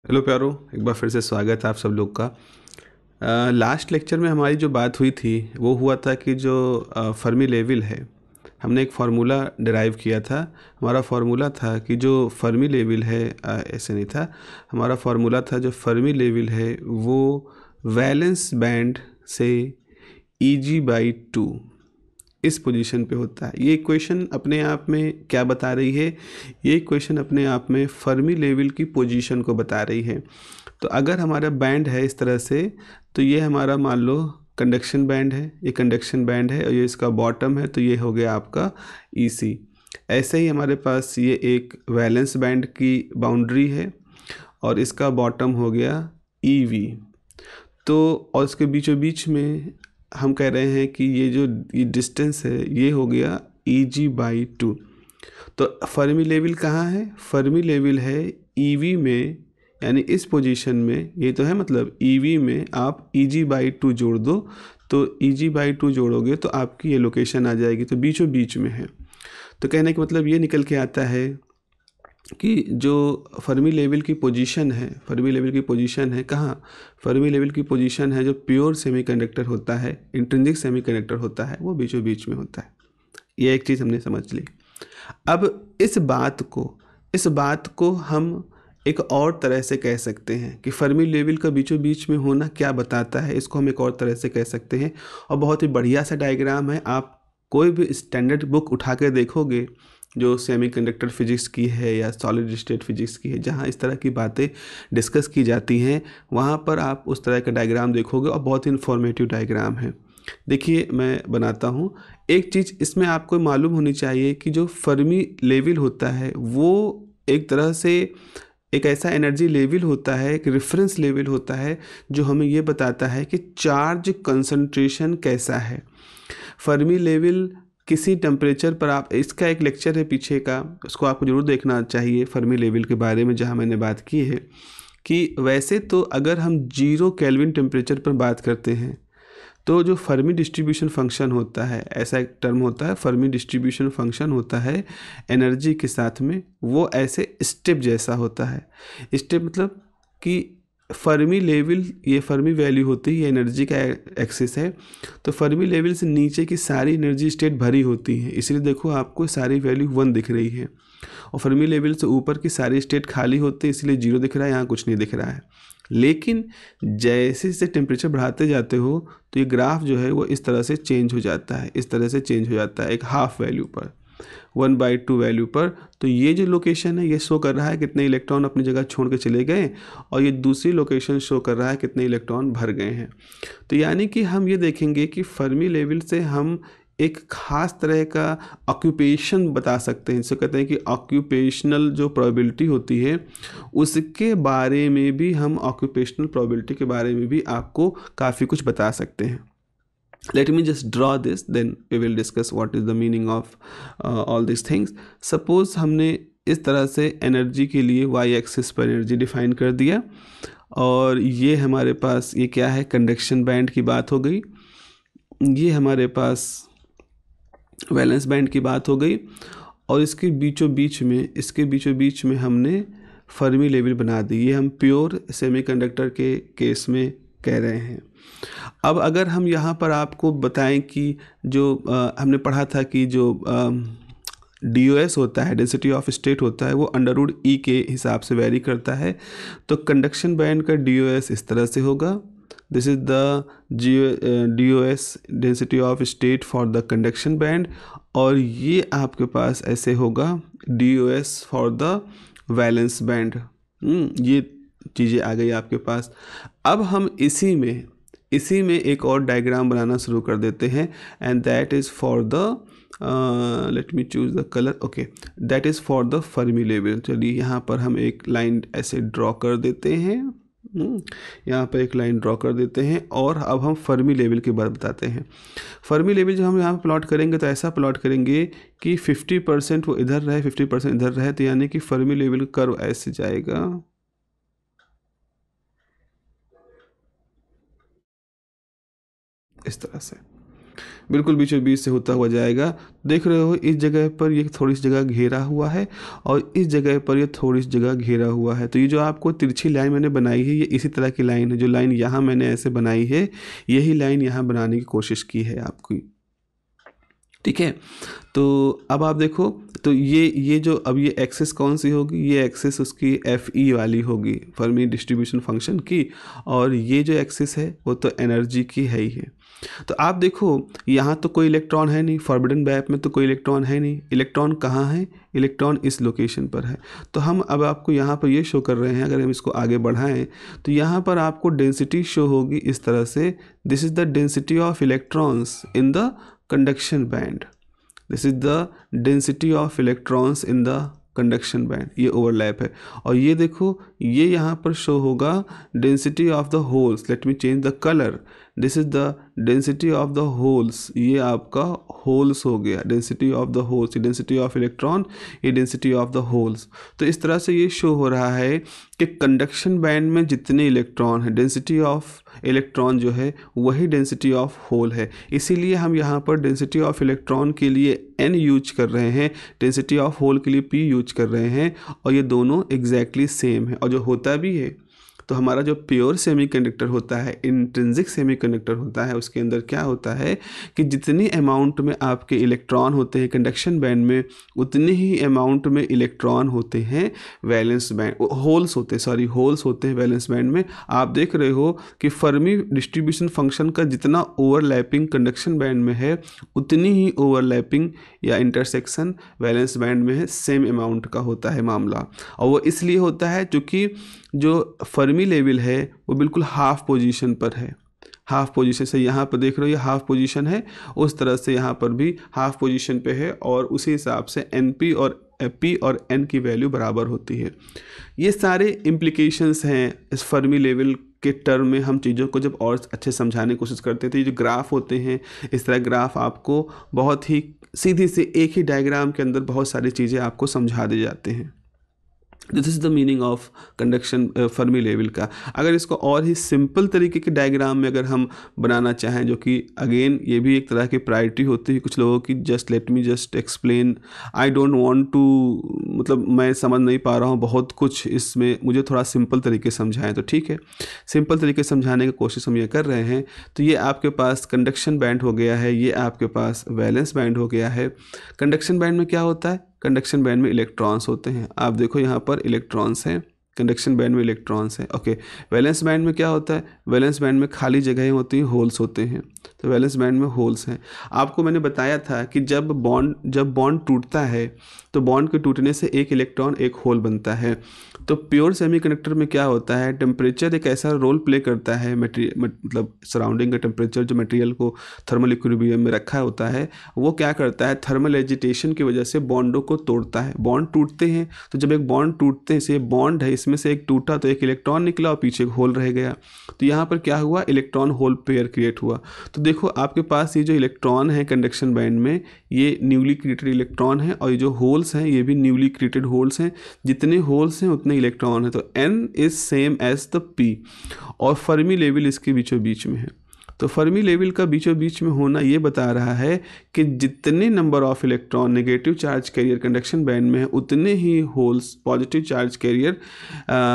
Hello प्यारो, एक बार फिर से स्वागत है आप सब लोग का। लास्ट लेक्चर में हमारी जो बात हुई थी वो हुआ था कि जो फर्मी लेवल है, हमने एक फार्मूला डिराइव किया था। हमारा फार्मूला था कि जो फर्मी लेवल है, ऐसे नहीं था, हमारा फार्मूला था जो फर्मी लेवल है वो वैलेंस बैंड से Eg/2 इस पोजीशन पे होता है। ये इक्वेशन अपने आप में क्या बता रही है? ये इक्वेशन अपने आप में फर्मी लेवल की पोजीशन को बता रही है। तो अगर हमारा बैंड है इस तरह से, तो ये हमारा मान लो कंडक्शन बैंड है, ये कंडक्शन बैंड है और ये इसका बॉटम है, तो ये हो गया आपका EC। ऐसे ही हमारे पास ये एक वैलेंस बैंड की बाउंड्री है और इसका बॉटम हो गया EV। तो और इसके बीचों बीच में हम कह रहे हैं कि ये डिस्टेंस है ये हो गया Eg/2। तो फर्मी लेवल कहाँ है? फर्मी लेवल है EV में, यानी इस पोजीशन में। ये तो है, मतलब EV में आप Eg/2 जोड़ दो, तो Eg/2 जोड़ोगे तो आपकी ये लोकेशन आ जाएगी, तो बीचों बीच में है। तो कहने का मतलब ये निकल के आता है कि जो फर्मी लेवल की पोजीशन है, फर्मी लेवल की पोजीशन है कहाँ? फर्मी लेवल की पोजीशन है जो प्योर सेमीकंडक्टर होता है, इंट्रिंसिक सेमीकंडक्टर होता है, वो बीचों बीच में होता है। ये एक चीज़ हमने समझ ली। अब इस बात को हम एक और तरह से कह सकते हैं कि फर्मी लेवल का बीचों बीच में होना क्या बताता है, इसको हम एक और तरह से कह सकते हैं। और बहुत ही बढ़िया सा डायग्राम है। आप कोई भी स्टैंडर्ड बुक उठा के देखोगे जो सेमीकंडक्टर फिजिक्स की है या सॉलिड स्टेट फिजिक्स की है, जहाँ इस तरह की बातें डिस्कस की जाती हैं, वहाँ पर आप उस तरह का डायग्राम देखोगे और बहुत ही इन्फॉर्मेटिव डायग्राम है। देखिए मैं बनाता हूँ। एक चीज़ इसमें आपको मालूम होनी चाहिए कि जो फर्मी लेवल होता है वो एक तरह से एक ऐसा एनर्जी लेवल होता है, एक रेफरेंस लेवल होता है जो हमें ये बताता है कि चार्ज कंसंट्रेशन कैसा है। फर्मी लेवल किसी टेम्परेचर पर, आप इसका एक लेक्चर है पीछे का, उसको आपको ज़रूर देखना चाहिए फर्मी लेवल के बारे में, जहाँ मैंने बात की है कि वैसे तो अगर हम 0 केल्विन टेम्परेचर पर बात करते हैं तो जो फर्मी डिस्ट्रीब्यूशन फंक्शन होता है, ऐसा एक टर्म होता है, फर्मी डिस्ट्रीब्यूशन फंक्शन होता है एनर्जी के साथ में, वो ऐसे स्टेप जैसा होता है। स्टेप मतलब कि फर्मी लेवल, ये फर्मी वैल्यू होती है, ये एनर्जी का एक्सिस है। तो फर्मी लेवल से नीचे की सारी एनर्जी स्टेट भरी होती है, इसलिए देखो आपको सारी वैल्यू 1 दिख रही है। और फर्मी लेवल से ऊपर की सारी स्टेट खाली होती है, इसलिए 0 दिख रहा है, यहाँ कुछ नहीं दिख रहा है। लेकिन जैसे जैसे टेम्परेचर बढ़ाते जाते हो तो ये ग्राफ जो है वो इस तरह से चेंज हो जाता है, इस तरह से चेंज हो जाता है एक हाफ वैल्यू पर, 1/2 वैल्यू पर। तो ये जो लोकेशन है ये शो कर रहा है कितने इलेक्ट्रॉन अपनी जगह छोड़ के चले गए, और ये दूसरी लोकेशन शो कर रहा है कितने इलेक्ट्रॉन भर गए हैं। तो यानी कि हम ये देखेंगे कि फर्मी लेवल से हम एक ख़ास तरह का ऑक्यूपेशन बता सकते हैं, जिसे कहते हैं कि ऑक्यूपेशनल जो प्रोबेबिलिटी होती है उसके बारे में भी हम, ऑक्यूपेशनल प्रोबेबिलिटी के बारे में भी आपको काफ़ी कुछ बता सकते हैं। Let me just draw this, then we will discuss what is the meaning of all these things. Suppose हमने इस तरह से एनर्जी के लिए y एक्सिस पर एनर्जी डिफाइन कर दिया, और ये हमारे पास ये क्या है, कंडक्शन बैंड की बात हो गई, ये हमारे पास वैलेंस बैंड की बात हो गई, और इसके बीचों बीच में हमने फर्मी लेवल बना दी। ये हम प्योर सेमीकंडक्टर के केस में कह रहे हैं। अब अगर हम यहाँ पर आपको बताएं कि जो हमने पढ़ा था कि जो DOS होता है, डेंसिटी ऑफ स्टेट होता है, वो √E के हिसाब से वेरी करता है। तो कंडक्शन बैंड का DOS इस तरह से होगा, this is the DOS density of state for the conduction band, और ये आपके पास ऐसे होगा DOS for the valence band. ये चीज़ें आ गई आपके पास। अब हम इसी में एक और डायग्राम बनाना शुरू कर देते हैं, and that is for the, let me choose the colour, okay, that is for the Fermi level. चलिए यहाँ पर हम एक लाइन ऐसे ड्रॉ कर देते हैं, यहाँ पर एक लाइन ड्रॉ कर देते हैं, और अब हम फर्मी लेवल के बारे में बताते हैं। फर्मी लेवल जो हम यहाँ पर प्लॉट करेंगे तो ऐसा प्लॉट करेंगे कि 50% वो इधर रहे, 50% इधर रहे, तो यानी कि फर्मी लेवल कर्व ऐसे जाएगा, इस तरह से। बिल्कुल बीचों बीच से होता हुआ जाएगा। देख रहे हो इस जगह पर ये थोड़ी सी जगह घेरा हुआ है और इस जगह पर ये थोड़ी सी जगह घेरा हुआ है। तो ये जो आपको तिरछी लाइन मैंने बनाई है ये इसी तरह की लाइन है। जो लाइन यहाँ मैंने ऐसे बनाई है यही लाइन यहाँ बनाने की कोशिश की है आपकी, ठीक है। तो अब आप देखो, तो ये जो अब ये एक्सेस कौन सी होगी, ये एक्सेस उसकी एफ ई वाली होगी, फर्मी डिस्ट्रीब्यूशन फंक्शन की। और ये जो एक्सेस है वो तो एनर्जी की है ही है। तो आप देखो यहाँ तो कोई इलेक्ट्रॉन है नहीं, फॉरबिडन मैप में तो कोई इलेक्ट्रॉन है नहीं। इलेक्ट्रॉन कहाँ है, इलेक्ट्रॉन इस लोकेशन पर है। तो हम अब आपको यहाँ पर ये शो कर रहे हैं, अगर हम इसको आगे बढ़ाएं तो यहाँ पर आपको डेंसिटी शो होगी इस तरह से। This is the density of electrons in the conduction band. This is the density of electrons in the conduction band. ये ओवरलैप है। और ये देखो ये यहाँ पर शो होगा density of the holes. Let me change the colour. This is the density of the holes. ये आपका होल्स हो गया, डेंसिटी ऑफ द होल्स। ये डेंसिटी ऑफ इलेक्ट्रॉन, ये डेंसिटी ऑफ द होल्स। तो इस तरह से ये शो हो रहा है कि कंडक्शन बैंड में जितने इलेक्ट्रॉन है, डेंसिटी ऑफ इलेक्ट्रॉन जो है वही डेंसिटी ऑफ होल है। इसीलिए हम यहाँ पर डेंसिटी ऑफ इलेक्ट्रॉन के लिए n यूज कर रहे हैं, डेंसिटी ऑफ होल के लिए p यूज कर रहे हैं। और ये दोनों एग्जैक्टली सेम है। और जो होता भी है तो हमारा जो प्योर सेमीकंडक्टर होता है, इंट्रिंसिक सेमीकंडक्टर होता है, उसके अंदर क्या होता है कि जितनी अमाउंट में आपके इलेक्ट्रॉन होते हैं कंडक्शन बैंड में, उतनी ही अमाउंट में इलेक्ट्रॉन होते हैं वैलेंस बैंड, होल्स होते हैं वैलेंस बैंड में। आप देख रहे हो कि फर्मी डिस्ट्रीब्यूशन फंक्शन का जितना ओवरलैपिंग कंडक्शन बैंड में है उतनी ही ओवरलैपिंग या इंटरसेक्शन वैलेंस बैंड में है, सेम अमाउंट का होता है मामला। और वो इसलिए होता है क्योंकि जो फर्मी लेवल है वो बिल्कुल हाफ पोजीशन पर है। हाफ पोजीशन से यहाँ पर देख रहे हो ये हाफ पोजीशन है, उस तरह से यहाँ पर भी हाफ पोजीशन पे है। और उसी हिसाब से एन पी और पी और एन की वैल्यू बराबर होती है। ये सारे इम्प्लीकेशंस हैं इस फर्मी लेवल के टर्म में। हम चीज़ों को जब और अच्छे समझाने की कोशिश करते हैं तो ये जो ग्राफ होते हैं, इस तरह ग्राफ आपको बहुत ही सीधी से एक ही डायग्राम के अंदर बहुत सारी चीज़ें आपको समझा दी जाते हैं। This is the meaning of conduction Fermi level का। अगर इसको और ही सिंपल तरीके के डायग्राम में अगर हम बनाना चाहें, जो कि अगेन ये भी एक तरह की प्रायोरिटी होती है कुछ लोगों की, just let me just explain, I don't want to, मतलब मैं समझ नहीं पा रहा हूँ बहुत कुछ इसमें, मुझे थोड़ा सिंपल तरीके समझाएं तो ठीक है। सिंपल तरीके समझाने की कोशिश हम ये कर रहे हैं। तो ये आपके पास कंडक्शन बैंड हो गया है, ये आपके पास वैलेंस बैंड हो गया है। कंडक्शन बैंड में क्या होता है, कंडक्शन बैंड में इलेक्ट्रॉन्स होते हैं। आप देखो यहाँ पर इलेक्ट्रॉन्स हैं, कंडक्शन बैंड में इलेक्ट्रॉन्स हैं। ओके, वैलेंस बैंड में क्या होता है, वैलेंस बैंड में खाली जगहें होती हैं, होल्स होते हैं। तो वैलेंस बैंड में होल्स हैं। आपको मैंने बताया था कि जब बॉन्ड टूटता है तो बॉन्ड के टूटने से एक इलेक्ट्रॉन एक होल बनता है। तो प्योर सेमीकंडक्टर में क्या होता है, टेम्परेचर एक ऐसा रोल प्ले करता है, मतलब सराउंडिंग का टेम्परेचर जो मटेरियल को थर्मल इक्विलिब्रियम में रखा होता है, वो क्या करता है, थर्मल एजिटेशन की वजह से बॉन्डों को तोड़ता है। बॉन्ड टूटते हैं तो जब एक बॉन्ड टूटते हैं, से बॉन्ड है इसमें से एक टूटा तो एक इलेक्ट्रॉन निकला और पीछे एक होल रह गया। तो यहाँ पर क्या हुआ, इलेक्ट्रॉन होल पेयर क्रिएट हुआ। तो देखो आपके पास ये जो इलेक्ट्रॉन है कंडक्शन बैंड में, ये न्यूली क्रिएटेड इलेक्ट्रॉन है, और ये जो होल्स हैं ये भी न्यूली क्रिएटेड होल्स हैं। जितने होल्स हैं उतने इलेक्ट्रॉन है। तो n is same as the p, और फर्मी लेवल इसके बीचों बीच में है। तो फर्मी लेवल का बीचों बीच में होना ये बता रहा है कि जितने number of electron negative charge carrier conduction band में है, उतने ही holes positive charge carrier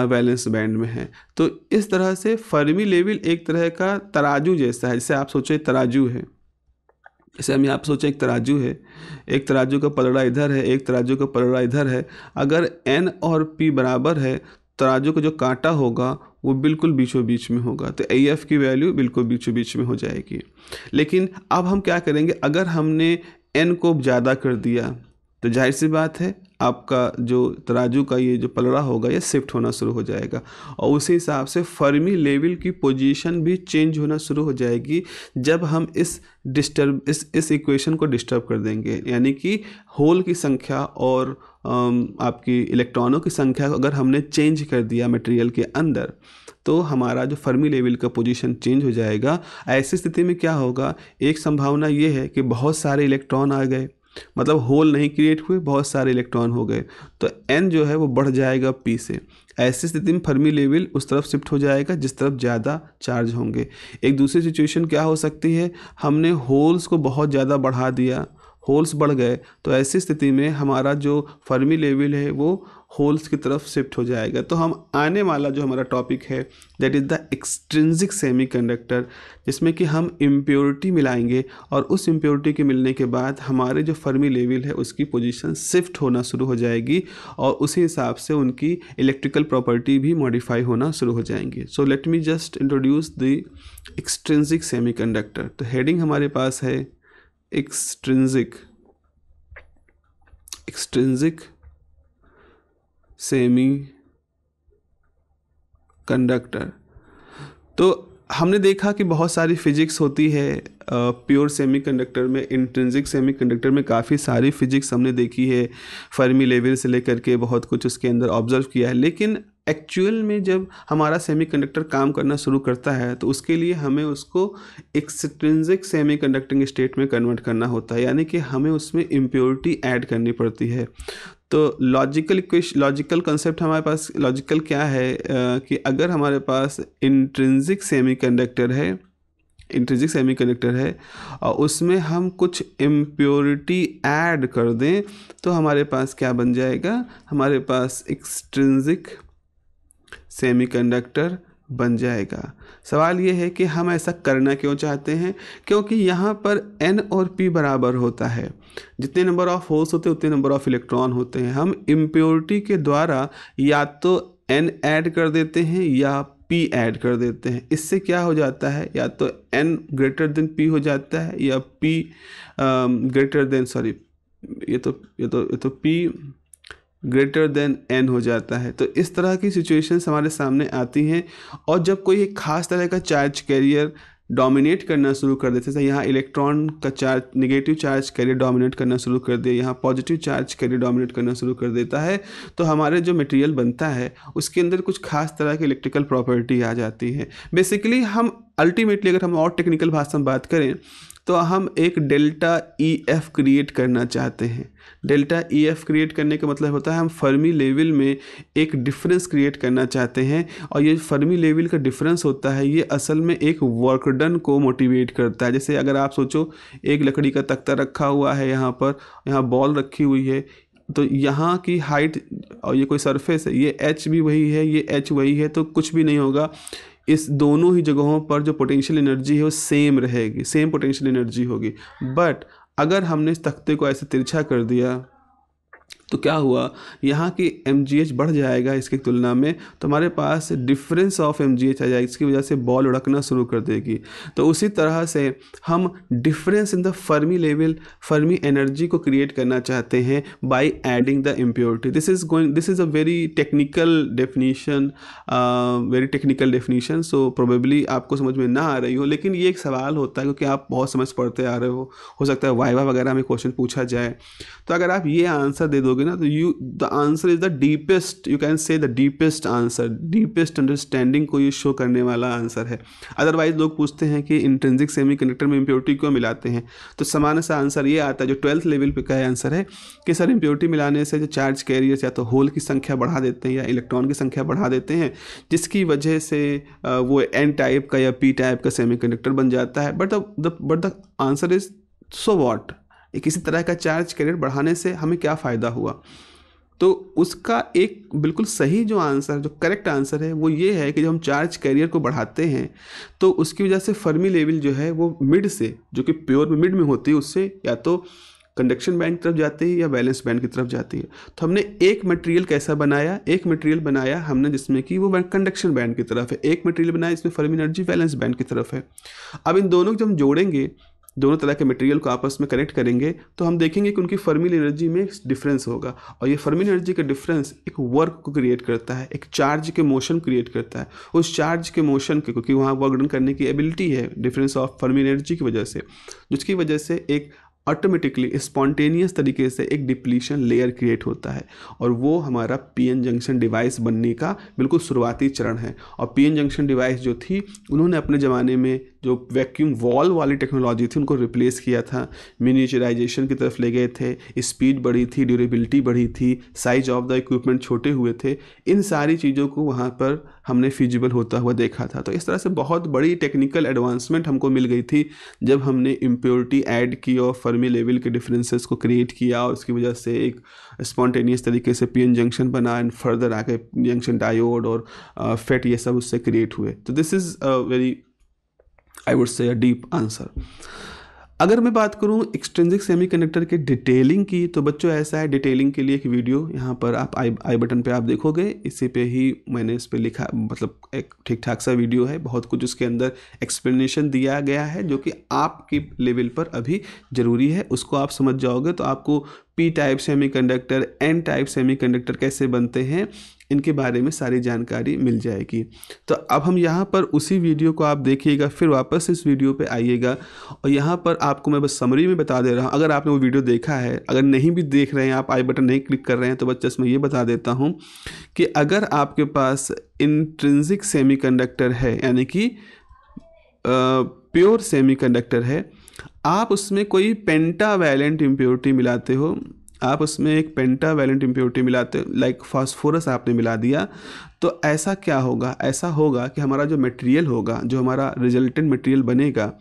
valence band में है। तो इस तरह से फर्मी लेवल एक तरह का तराजू जैसा है। जैसे आप सोचें तराजू है, जैसे हम यहाँ पर सोचें एक तराजू है, एक तराजू का पलड़ा इधर है, एक तराजू का पलड़ा इधर है। अगर n और p बराबर है, तराजू का जो कांटा होगा वो बिल्कुल बीचों बीच में होगा। तो AF की वैल्यू बिल्कुल बीचों बीच में हो जाएगी। लेकिन अब हम क्या करेंगे, अगर हमने n को ज़्यादा कर दिया तो जाहिर सी बात है आपका जो तराजू का ये जो पलड़ा होगा ये शिफ्ट होना शुरू हो जाएगा, और उसी हिसाब से फर्मी लेवल की पोजीशन भी चेंज होना शुरू हो जाएगी जब हम इस इक्वेशन को डिस्टर्ब कर देंगे। यानी कि होल की संख्या और आपकी इलेक्ट्रॉनों की संख्या अगर हमने चेंज कर दिया मटेरियल के अंदर, तो हमारा जो फर्मी लेवल का पोजीशन चेंज हो जाएगा। ऐसी स्थिति में क्या होगा, एक संभावना ये है कि बहुत सारे इलेक्ट्रॉन आ गए, मतलब होल नहीं क्रिएट हुए, बहुत सारे इलेक्ट्रॉन हो गए, तो n जो है वो बढ़ जाएगा p से। ऐसी स्थिति में फर्मी लेवल उस तरफ शिफ्ट हो जाएगा जिस तरफ ज़्यादा चार्ज होंगे। एक दूसरी सिचुएशन क्या हो सकती है, हमने होल्स को बहुत ज़्यादा बढ़ा दिया, होल्स बढ़ गए, तो ऐसी स्थिति में हमारा जो फर्मी लेवल है वो होल्स की तरफ शिफ्ट हो जाएगा। तो हम आने वाला जो हमारा टॉपिक है that is the extrinsic semiconductor, जिसमें कि हम इम्प्योरिटी मिलाएंगे और उस इम्प्योरिटी के मिलने के बाद हमारे जो फर्मी लेवल है उसकी पोजीशन शिफ्ट होना शुरू हो जाएगी और उसी हिसाब से उनकी इलेक्ट्रिकल प्रॉपर्टी भी मॉडिफाई होना शुरू हो जाएंगी। So let me just introduce the extrinsic semiconductor. तो हेडिंग हमारे पास है एक्सट्रिंसिक सेमी कंडक्टर। तो हमने देखा कि बहुत सारी फिजिक्स होती है प्योर सेमीकंडक्टर में, इंट्रिंसिक सेमीकंडक्टर में काफ़ी सारी फिजिक्स हमने देखी है, फर्मी लेवल से लेकर के बहुत कुछ उसके अंदर ऑब्जर्व किया है। लेकिन एक्चुअल में जब हमारा सेमीकंडक्टर काम करना शुरू करता है तो उसके लिए हमें उसको एक्सट्रिंसिक सेमीकंडक्टिंग स्टेट में कन्वर्ट करना होता है, यानी कि हमें उसमें इम्प्योरिटी ऐड करनी पड़ती है। तो लॉजिकल कंसेप्ट हमारे पास, लॉजिकल क्या है कि अगर हमारे पास इंट्रिंसिक सेमीकंडक्टर है और उसमें हम कुछ इम्प्योरिटी ऐड कर दें तो हमारे पास क्या बन जाएगा, हमारे पास एक्सट्रिंसिक सेमीकंडक्टर बन जाएगा। सवाल ये है कि हम ऐसा करना क्यों चाहते हैं, क्योंकि यहाँ पर n और p बराबर होता है, जितने नंबर ऑफ होल्स होते हैं उतने नंबर ऑफ इलेक्ट्रॉन होते हैं। हम इम्प्योरिटी के द्वारा या तो n ऐड कर देते हैं या p ऐड कर देते हैं। इससे क्या हो जाता है, या तो n ग्रेटर देन p हो जाता है या p greater than p greater than n हो जाता है। तो इस तरह की सिचुएशंस हमारे सामने आती हैं। और जब कोई एक खास तरह का चार्ज कैरियर डोमिनेट करना शुरू कर देते हैं, यहाँ इलेक्ट्रॉन का charge, negative charge career dominate करना शुरू कर दे, यहाँ पॉजिटिव चार्ज कैरियर डोमिनेट करना शुरू कर देता है, तो हमारे जो मटेरियल बनता है उसके अंदर कुछ खास तरह की इलेक्ट्रिकल प्रॉपर्टी आ जाती है। बेसिकली हम अल्टीमेटली अगर हम और टेक्निकल भाषा में बात करें तो हम एक डेल्टा EF क्रिएट करना चाहते हैं। डेल्टा EF क्रिएट करने का मतलब होता है हम फर्मी लेवल में एक डिफरेंस क्रिएट करना चाहते हैं, और ये फर्मी लेवल का डिफरेंस होता है ये असल में एक वर्क डन को मोटिवेट करता है। जैसे अगर आप सोचो एक लकड़ी का तख्ता रखा हुआ है, यहाँ बॉल रखी हुई है, तो यहाँ की हाइट और ये कोई सरफेस है, ये H भी वही है, ये H वही है, तो कुछ भी नहीं होगा। इस दोनों ही जगहों पर जो पोटेंशियल एनर्जी है वो सेम रहेगी, सेम पोटेंशियल एनर्जी होगी। बट अगर हमने इस तख्ते को ऐसे तिरछा कर दिया तो क्या हुआ, यहाँ की mgh बढ़ जाएगा इसकी तुलना में, तो हमारे पास डिफरेंस ऑफ mgh आ जाएगा, इसकी वजह से बॉल उड़कना शुरू कर देगी। तो उसी तरह से हम difference in the Fermi level, Fermi energy को क्रिएट करना चाहते हैं by adding the impurity. This is a very technical definition, so probably आपको समझ में ना आ रही हो, लेकिन ये एक सवाल होता है क्योंकि आप बहुत समझ पढ़ते आ रहे हो सकता है वाइवा वगैरह में क्वेश्चन पूछा जाए। तो अगर आप ये आंसर दे दोगे ना तो the answer is the deepest, you can say the deepest answer, deepest understanding को ये शो करने वाला आंसर है। अदरवाइज लोग पूछते हैं कि इंट्रिंसिक सेमीकंडक्टर में इम्प्योरिटी क्यों मिलाते हैं, तो सामान्य सा आंसर ये आता है जो 12th लेवल पे का आंसर है कि सर इम्प्योरिटी मिलाने से जो चार्ज कैरियर्स या तो होल की संख्या बढ़ा देते हैं या इलेक्ट्रॉन की संख्या बढ़ा देते हैं, जिसकी वजह से वो n टाइप का या p टाइप का सेमीकंडक्टर बन जाता है। But the answer is so what, किसी तरह का चार्ज कैरियर बढ़ाने से हमें क्या फ़ायदा हुआ। तो उसका एक बिल्कुल सही जो आंसर, जो करेक्ट आंसर है वो ये है कि जब हम चार्ज कैरियर को बढ़ाते हैं तो उसकी वजह से फर्मी लेवल जो है वो मिड से, जो कि प्योर में मिड में होती है, उससे या तो कंडक्शन बैंड की तरफ जाती है या वैलेंस बैंड की तरफ जाती है। तो हमने एक मटेरियल कैसा बनाया, एक मटेरियल बनाया हमने जिसमें कि वो कंडक्शन बैंड की तरफ है, एक मटेरियल बनाया इसमें फर्मी एनर्जी वैलेंस बैंड की तरफ है। अब इन दोनों को जब हम जोड़ेंगे, दोनों तरह के मटेरियल को आपस में कनेक्ट करेंगे, तो हम देखेंगे कि उनकी फर्मी एनर्जी में डिफरेंस होगा, और ये फर्मी एनर्जी का डिफरेंस एक वर्क को क्रिएट करता है, एक चार्ज के मोशन क्रिएट करता है। उस चार्ज के मोशन के, क्योंकि वहाँ वर्क डन करने की एबिलिटी है डिफरेंस ऑफ फर्मी एनर्जी की वजह से, जिसकी वजह से एक ऑटोमेटिकली स्पॉन्टेनियस तरीके से एक डिप्लीशन लेयर क्रिएट होता है, और वो हमारा पीएन जंक्शन डिवाइस बनने का बिल्कुल शुरुआती चरण है। और पीएन जंक्शन डिवाइस जो थी, उन्होंने अपने ज़माने में जो वैक्यूम वॉल वाली टेक्नोलॉजी थी उनको रिप्लेस किया था, मिनिएचराइजेशन की तरफ ले गए थे, स्पीड बढ़ी थी, ड्यूरेबिलिटी बढ़ी थी, साइज ऑफ द इक्विपमेंट छोटे हुए थे। इन सारी चीज़ों को वहाँ पर हमने फिजिबल होता हुआ देखा था। तो इस तरह से बहुत बड़ी टेक्निकल एडवांसमेंट हमको मिल गई थी जब हमने इम्प्योरिटी ऐड की और फर्मी लेवल के डिफरेंसेस को क्रिएट किया, और उसकी वजह से एक स्पॉन्टेनियस तरीके से पीएन जंक्शन बना, एंड फर्दर आगे जंक्शन डायोड और फेट ये सब उससे क्रिएट हुए। तो this is a very, I would say, a deep answer. अगर मैं बात करूं एक्सट्रिंसिक सेमीकंडक्टर के डिटेलिंग की, तो बच्चों ऐसा है, डिटेलिंग के लिए एक वीडियो यहाँ पर आप आई बटन पे आप देखोगे, इसी पे ही मैंने इस पे लिखा, मतलब एक ठीक ठाक सा वीडियो है, बहुत कुछ उसके अंदर एक्सप्लेनेशन दिया गया है जो कि आपकी लेवल पर अभी ज़रूरी है। उसको आप समझ जाओगे तो आपको P type semiconductor, N type semiconductor कैसे बनते हैं, इनके बारे में सारी जानकारी मिल जाएगी। तो अब हम यहाँ पर उसी वीडियो को आप देखिएगा, फिर वापस इस वीडियो पे आइएगा, और यहाँ पर आपको मैं बस समरी में बता दे रहा हूँ। अगर आपने वो वीडियो देखा है, अगर नहीं भी देख रहे हैं, आप आई बटन नहीं क्लिक कर रहे हैं, तो बच्चा इसमें ये बता देता हूँ कि अगर आपके पास इंट्रिंसिक सेमीकंडक्टर है, यानी कि प्योर सेमीकंडक्टर है, आप उसमें कोई पेंटावैलेंट इम्प्योरिटी मिलाते हो, आप उसमें एक पेंटावैलेंट इम्प्योरिटी मिलाते हो, लाइक फास्फोरस आपने मिला दिया, तो ऐसा क्या होगा? ऐसा होगा कि हमारा जो मटेरियल होगा, जो हमारा रिजल्टेंट मटेरियल बनेगा,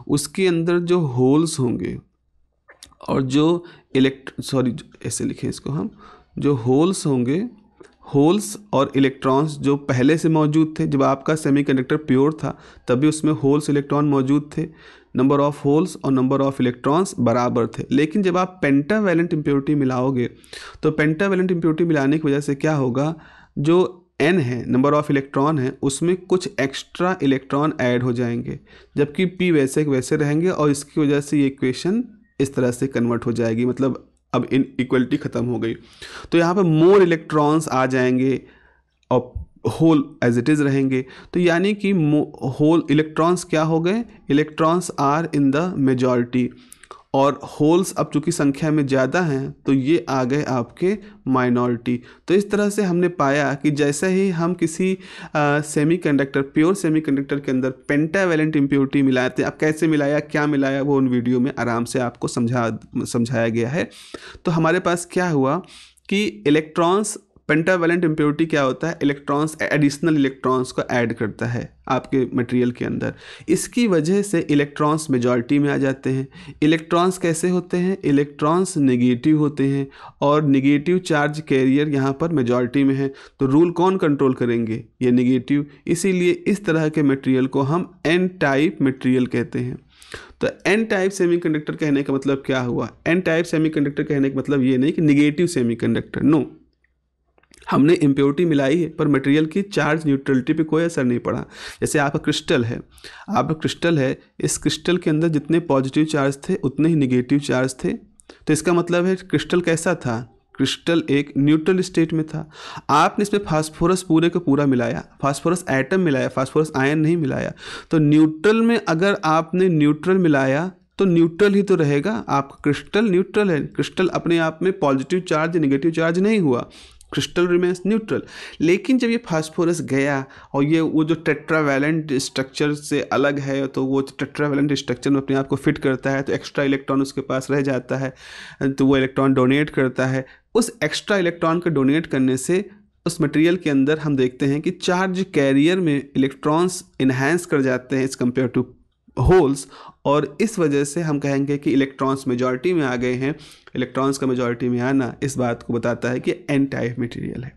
उसके अंदर जो होल्स होंगे और जो ऐसे लिखें इसको हम, जो होल्स होंगे, होल्स और इलेक्ट्रॉन्स जो पहले से मौजूद थे, जब आपका सेमीकंडक्टर प्योर था तभी उसमें होल्स इलेक्ट्रॉन मौजूद थे, नंबर ऑफ होल्स और नंबर ऑफ इलेक्ट्रॉन्स बराबर थे। लेकिन जब आप पेंटावैलेंट इम्प्योरिटी मिलाओगे, तो पेंटावैलेंट इम्प्योरिटी मिलाने की वजह से क्या होगा, जो n है, नंबर ऑफ इलेक्ट्रॉन है, उसमें कुछ एक्स्ट्रा इलेक्ट्रॉन ऐड हो जाएंगे, जबकि p वैसे वैसे रहेंगे, और इसकी वजह से ये इक्वेशन इस तरह से कन्वर्ट हो जाएगी, मतलब अब इन इक्वलिटी ख़त्म हो गई। तो यहाँ पर मोर इलेक्ट्रॉन्स आ जाएंगे और होल एज इट इज़ रहेंगे। तो यानी कि होल इलेक्ट्रॉन्स क्या हो गए, electrons are in the majority, और होल्स अब चूँकि संख्या में ज़्यादा हैं तो ये आ गए आपके माइनॉरिटी। तो इस तरह से हमने पाया कि जैसे ही हम किसी सेमीकंडक्टर, प्योर सेमीकंडक्टर के अंदर पेंटावैलेंट इम्प्योरिटी मिलाते हैं, अब कैसे मिलाया, क्या मिलाया, वो उन वीडियो में आराम से आपको समझाया गया है। तो हमारे पास क्या हुआ कि इलेक्ट्रॉन्स, पेंटावैलेंट इम्प्योरिटी क्या होता है, इलेक्ट्रॉन्स, एडिशनल इलेक्ट्रॉन्स को ऐड करता है आपके मटेरियल के अंदर। इसकी वजह से इलेक्ट्रॉन्स मेजॉरिटी में आ जाते हैं। इलेक्ट्रॉन्स कैसे होते हैं, इलेक्ट्रॉन्स नेगेटिव होते हैं, और नेगेटिव चार्ज कैरियर यहाँ पर मेजॉरिटी में है। तो रूल कौन कंट्रोल करेंगे, ये नेगेटिव। इसीलिए इस तरह के मटेरियल को हम एन टाइप मटेरियल कहते हैं। तो एन टाइप सेमीकंडक्टर कहने का मतलब क्या हुआ, एन टाइप सेमीकंडक्टर कहने का मतलब ये नहीं कि नेगेटिव सेमीकंडक्टर, नो, हमने इम्प्योरिटी मिलाई है पर मटेरियल की चार्ज न्यूट्रलिटी पे कोई असर नहीं पड़ा। जैसे आपका क्रिस्टल है, आपका क्रिस्टल है, इस क्रिस्टल के अंदर जितने पॉजिटिव चार्ज थे उतने ही निगेटिव चार्ज थे। तो इसका मतलब है क्रिस्टल कैसा था, क्रिस्टल एक न्यूट्रल स्टेट में था। आपने इसमें फास्फोरस पूरे का पूरा मिलाया, फास्फोरस एटम मिलाया, फास्फोरस आयन नहीं मिलाया। तो न्यूट्रल में अगर आपने न्यूट्रल मिलाया तो न्यूट्रल ही तो रहेगा, आपका क्रिस्टल न्यूट्रल है, क्रिस्टल अपने आप में पॉजिटिव चार्ज नेगेटिव चार्ज नहीं हुआ, क्रिस्टल रिमेन्स न्यूट्रल। लेकिन जब ये फास्फोरस गया और ये वो जो टेट्रावैलेंट स्ट्रक्चर से अलग है, तो वो टेट्रावैलेंट स्ट्रक्चर में अपने आप को फिट करता है, तो एक्स्ट्रा इलेक्ट्रॉन उसके पास रह जाता है, तो वो इलेक्ट्रॉन डोनेट करता है। उस एक्स्ट्रा इलेक्ट्रॉन को डोनेट करने से उस मटेरियल के अंदर हम देखते हैं कि चार्ज कैरियर में इलेक्ट्रॉन्स इन्हेंस कर जाते हैं एज कम्पेयर टू होल्स, और इस वजह से हम कहेंगे कि इलेक्ट्रॉन्स मेजॉरिटी में आ गए हैं। इलेक्ट्रॉन्स का मेजॉरिटी में आना इस बात को बताता है कि एन टाइप मटेरियल है।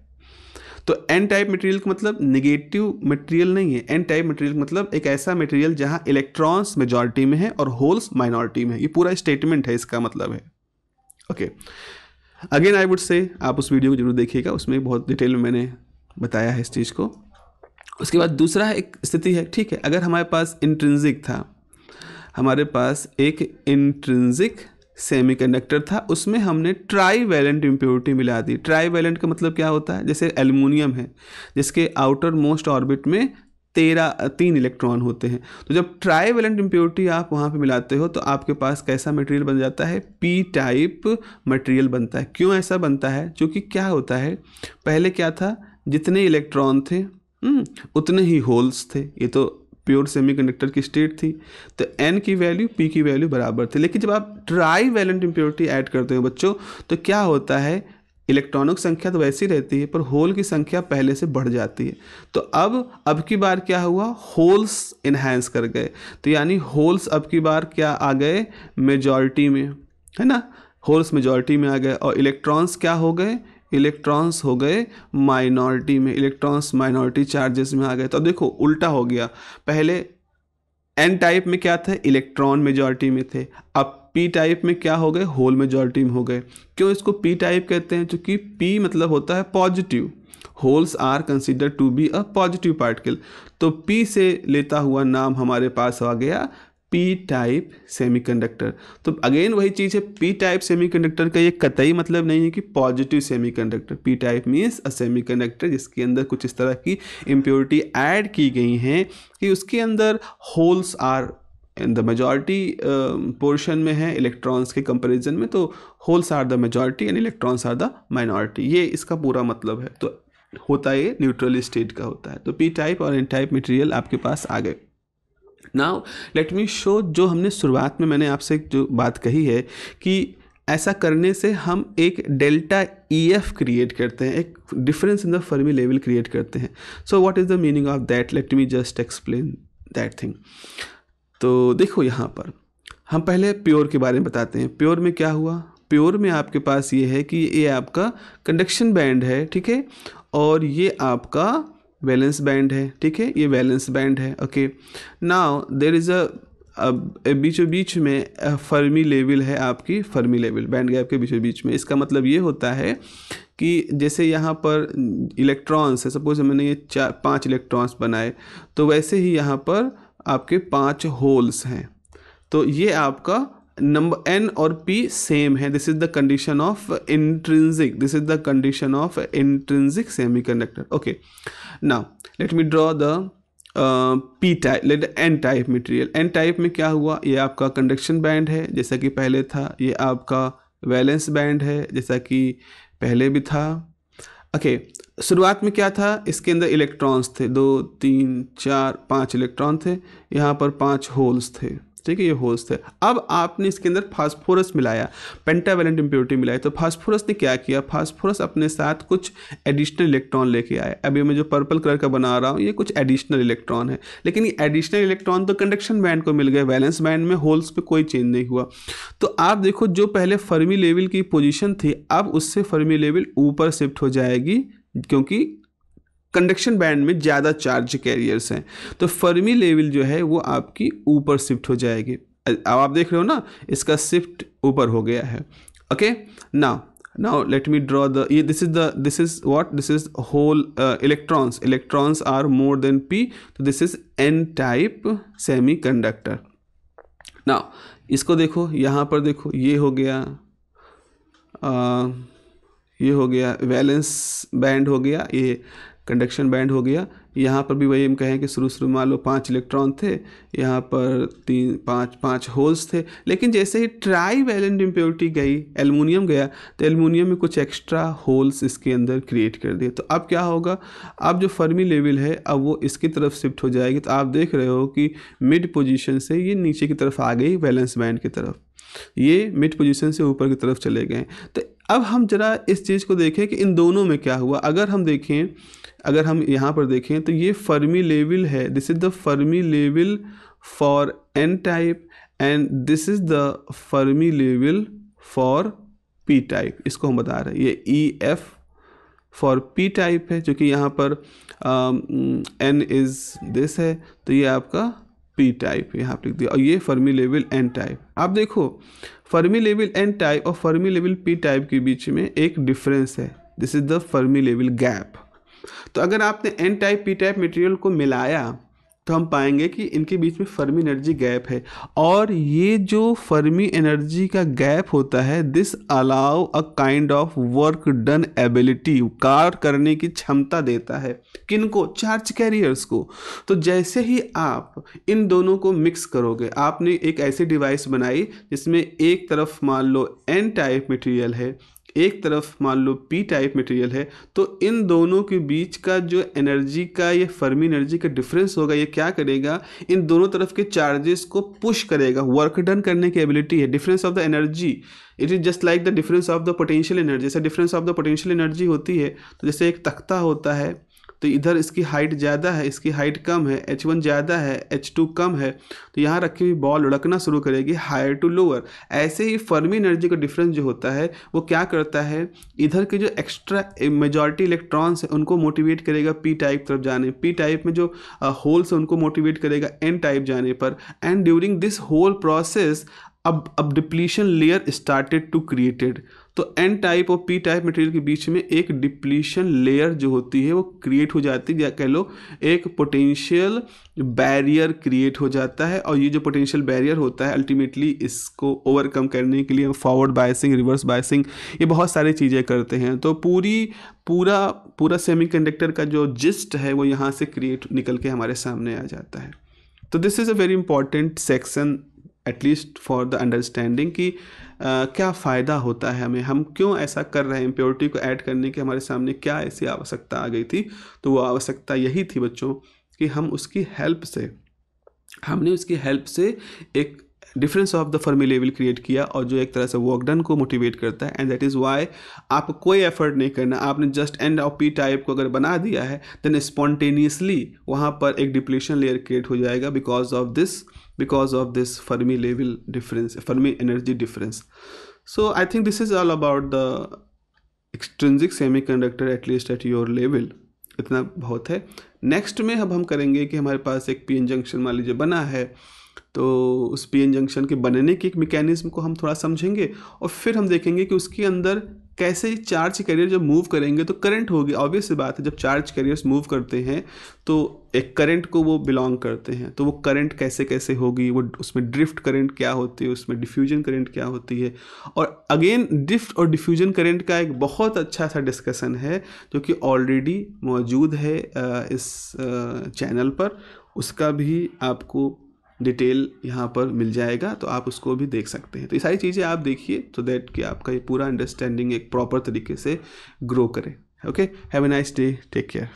तो एन टाइप मटेरियल का मतलब नेगेटिव मटेरियल नहीं है, एन टाइप मटेरियल का मतलब एक ऐसा मटेरियल जहां इलेक्ट्रॉन्स मेजॉरिटी में है और होल्स माइनॉरिटी में है। ये पूरा स्टेटमेंट है, इसका मतलब है। Okay, again I would say आप उस वीडियो को जरूर देखिएगा, उसमें बहुत डिटेल में मैंने बताया है इस चीज़ को। उसके बाद दूसरा एक स्थिति है, ठीक है, अगर हमारे पास इंट्रिंसिक था, हमारे पास एक इंट्रिंसिक सेमीकंडक्टर था, उसमें हमने ट्राईवैलेंट इम्प्योरिटी मिला दी। ट्राईवैलेंट का मतलब क्या होता है, जैसे एल्युमिनियम है जिसके आउटर मोस्ट ऑर्बिट में 3 इलेक्ट्रॉन होते हैं। तो जब ट्राई वैलेंट इम्प्योरिटी आप वहाँ पे मिलाते हो तो आपके पास कैसा मटेरियल बन जाता है, पी टाइप मटेरियल बनता है। क्यों ऐसा बनता है? क्योंकि क्या होता है, पहले क्या था, जितने इलेक्ट्रॉन थे उतने ही होल्स थे। ये तो प्योर सेमीकंडक्टर की स्टेट थी, तो n की वैल्यू p की वैल्यू बराबर थी। लेकिन जब आप ट्राई वैलेंट इम्प्योरिटी ऐड करते हो बच्चों, तो क्या होता है, इलेक्ट्रॉनों की संख्या तो वैसी रहती है पर होल की संख्या पहले से बढ़ जाती है। तो अब की बार क्या हुआ, होल्स इन्हांस कर गए। तो यानी होल्स अब की बार क्या आ गए, मेजॉरिटी में, है ना, होल्स मेजॉरिटी में आ गए। और इलेक्ट्रॉन्स क्या हो गए, इलेक्ट्रॉन्स हो गए माइनॉरिटी में, इलेक्ट्रॉन्स माइनॉरिटी चार्जेस में आ गए। तो अब देखो उल्टा हो गया, पहले एन टाइप में क्या था, इलेक्ट्रॉन मेजॉरिटी में थे, अब पी टाइप में क्या हो गए, होल मेजॉरिटी में हो गए। क्यों इसको पी टाइप कहते हैं? क्योंकि पी मतलब होता है positive, holes are consider to be a positive particle. तो पी से लेता हुआ नाम हमारे पास आ गया पी टाइप सेमीकंडक्टर। तो अगेन वही चीज़ है, पी टाइप सेमीकंडक्टर का ये कतई मतलब नहीं है कि positive semiconductor. P type means अ सेमीकंडक्टर जिसके अंदर कुछ इस तरह की इम्प्योरिटी ऐड की गई हैं कि उसके अंदर holes are in the majority portion में है इलेक्ट्रॉन्स के कंपैरिजन में, तो holes are the majority and electrons are the minority. ये इसका पूरा मतलब है। तो होता ये न्यूट्रल स्टेट का होता है। तो पी टाइप और एन टाइप मटेरियल आपके पास आ गए। नाउ लेट मी शो, जो हमने शुरुआत में मैंने आपसे जो बात कही है कि ऐसा करने से हम एक डेल्टा EF क्रिएट करते हैं, एक difference in the Fermi level create करते हैं। So what is the meaning of that, late me just explain that thing. तो देखो यहाँ पर हम पहले प्योर के बारे में बताते हैं। प्योर में क्या हुआ, प्योर में आपके पास ये है कि ये आपका कंडक्शन बैंड है, ठीक है, और ये आपका वैलेंस बैंड है, ठीक है, ये वैलेंस बैंड है। ओके, नाउ देयर इज़ बीचों बीच में फर्मी लेवल है आपकी, फर्मी लेवल बैंड गैप के बीचों बीच में। इसका मतलब ये होता है कि जैसे यहाँ पर इलेक्ट्रॉन्स है, सपोज मैंने ये 5 इलेक्ट्रॉन्स बनाए, तो वैसे ही यहाँ पर आपके 5 होल्स हैं। तो ये आपका नंबर n और p सेम है। This is the condition of intrinsic, this is the condition of intrinsic semiconductor. Okay, now let me draw the p type, let n type material. n type में क्या हुआ, ये आपका conduction band है जैसा कि पहले था, ये आपका वैलेंस बैंड है जैसा कि पहले भी था। ओके, शुरुआत में क्या था, इसके अंदर इलेक्ट्रॉन्स थे 2 3 4 5 इलेक्ट्रॉन थे, यहाँ पर 5 होल्स थे, ठीक है, ये होल्स थे। अब आपने इसके अंदर फास्फोरस मिलाया, पेंटावैलेंट इम्प्योरिटी मिलाई, तो फास्फोरस ने क्या किया, फास्फोरस अपने साथ कुछ एडिशनल इलेक्ट्रॉन लेके आए। अभी मैं जो पर्पल कलर का बना रहा हूँ ये कुछ एडिशनल इलेक्ट्रॉन है, लेकिन ये एडिशनल इलेक्ट्रॉन तो कंडक्शन बैंड को मिल गए, वैलेंस बैंड में होल्स पे कोई चेंज नहीं हुआ। तो आप देखो जो पहले फर्मी लेवल की पोजीशन थी, अब उससे फर्मी लेवल ऊपर शिफ्ट हो जाएगी क्योंकि कंडक्शन बैंड में ज़्यादा चार्ज कैरियर्स हैं, तो फर्मी लेवल जो है वो आपकी ऊपर शिफ्ट हो जाएगी। अब आप देख रहे हो ना, इसका शिफ्ट ऊपर हो गया है। Okay, now let me draw the, ये this is what, this is hole electrons are more than p, तो this is n type semiconductor. Now इसको देखो, यहाँ पर देखो, ये हो गया वैलेंस बैंड हो गया, ये कंडक्शन बैंड हो गया। यहाँ पर भी वही हम कहें कि शुरू में मान लो 5 इलेक्ट्रॉन थे, यहाँ पर 5 होल्स थे, लेकिन जैसे ही ट्राई वैलेंट इम्प्योरिटी गई, एल्युमिनियम गया, तो एल्युमिनियम में कुछ एक्स्ट्रा होल्स इसके अंदर क्रिएट कर दिए। तो अब क्या होगा, अब जो फर्मी लेवल है अब वो इसकी तरफ शिफ्ट हो जाएगी। तो आप देख रहे हो कि मिड पोजीशन से ये नीचे की तरफ आ गई, वैलेंस बैंड की तरफ, ये मिड पोजीशन से ऊपर की तरफ चले गए। तो अब हम जरा इस चीज़ को देखें कि इन दोनों में क्या हुआ। अगर हम यहाँ पर देखें तो ये फर्मी लेवल है, this is the Fermi level for n type and this is the Fermi level for p type. इसको हम बता रहे हैं, ये EF फॉर p टाइप है, जो कि यहाँ पर n इज दिस है, तो ये आपका p टाइप यहाँ पर लिख दिया, और ये फर्मी लेवल n टाइप। आप देखो फर्मी लेवल n टाइप और फर्मी लेवल p टाइप के बीच में एक डिफरेंस है, this is the Fermi level gap. तो अगर आपने n type p type material को मिलाया तो हम पाएंगे कि इनके बीच में फर्मी एनर्जी गैप है। और ये जो फर्मी एनर्जी का गैप होता है, this allow a kind of work done ability, कार्य करने की क्षमता देता है। किनको? चार्ज कैरियर्स को। तो जैसे ही आप इन दोनों को मिक्स करोगे, आपने एक ऐसी डिवाइस बनाई जिसमें एक तरफ मान लो एन टाइप मटेरियल है, एक तरफ मान लो पी टाइप मटेरियल है, तो इन दोनों के बीच का जो एनर्जी का, ये फर्मी एनर्जी का डिफरेंस होगा, ये क्या करेगा, इन दोनों तरफ के चार्जेस को पुश करेगा। वर्क डन करने की एबिलिटी है। Difference of the energy, it is just like the difference of the potential energy. जैसे difference of the potential energy होती है, तो जैसे एक तख्ता होता है, तो इधर इसकी हाइट ज़्यादा है, इसकी हाइट कम है, H1 ज़्यादा है, H2 कम है, तो यहाँ रखी हुई बॉल लुढ़कना शुरू करेगी हायर टू लोअर। ऐसे ही फर्मी एनर्जी का डिफरेंस जो होता है वो क्या करता है, इधर के जो एक्स्ट्रा मेजॉरिटी इलेक्ट्रॉन्स है उनको मोटिवेट करेगा पी टाइप तरफ जाने, पी टाइप में जो होल्स है उनको मोटिवेट करेगा एन टाइप जाने पर। And during this whole process अब depletion layer started to created. तो एन टाइप और पी टाइप मटेरियल के बीच में एक डिप्लीशन लेयर जो होती है वो क्रिएट हो जाती है, या कह लो एक पोटेंशियल बैरियर क्रिएट हो जाता है। और ये जो पोटेंशियल बैरियर होता है अल्टीमेटली इसको ओवरकम करने के लिए हम फॉरवर्ड बायसिंग, रिवर्स बायसिंग, ये बहुत सारी चीज़ें करते हैं। तो पूरा सेमीकंडक्टर का जो जिस्ट है वो यहाँ से क्रिएट निकल के हमारे सामने आ जाता है। तो this is a very important section at least for the understanding कि क्या फ़ायदा होता है हमें, हम क्यों ऐसा कर रहे हैं, इम्प्योरिटी को ऐड करने की हमारे सामने क्या ऐसी आवश्यकता आ गई थी। तो वो आवश्यकता यही थी बच्चों कि हमने उसकी हेल्प से एक difference of the Fermi level create किया, और जो एक तरह से वर्क डन को मोटिवेट करता है। एंड दैट इज़ वाई आपको कोई एफर्ट नहीं करना, आपने just end of P type को अगर बना दिया है देन स्पॉन्टेनियसली वहाँ पर एक डिप्लीशन लेयर क्रिएट हो जाएगा because of this Fermi level difference, Fermi energy difference. So I think this is all about the extrinsic semiconductor at least at your level. इतना बहुत है। नेक्स्ट में अब हम करेंगे कि हमारे पास एक पीएन जंक्शन मान लीजिए बना है, तो उस पीएन जंक्शन के बनने के एक मैकेनिज्म को हम थोड़ा समझेंगे, और फिर हम देखेंगे कि उसके अंदर कैसे चार्ज कैरियर जब मूव करेंगे तो करंट होगी। ऑब्वियस सी बात है, जब चार्ज कैरियर्स मूव करते हैं तो एक करंट को वो बिलोंग करते हैं, तो वो करंट कैसे कैसे होगी, वो उसमें ड्रिफ्ट करंट क्या होती है, उसमें डिफ्यूजन करंट क्या होती है। और अगेन ड्रिफ्ट और डिफ्यूजन करंट का एक बहुत अच्छा सा डिस्कशन है जो कि ऑलरेडी मौजूद है इस चैनल पर, उसका भी आपको डिटेल यहाँ पर मिल जाएगा, तो आप उसको भी देख सकते हैं। तो ये सारी चीज़ें आप देखिए तो दैट कि आपका ये पूरा अंडरस्टैंडिंग एक प्रॉपर तरीके से ग्रो करे। Okay, have a nice day, take care.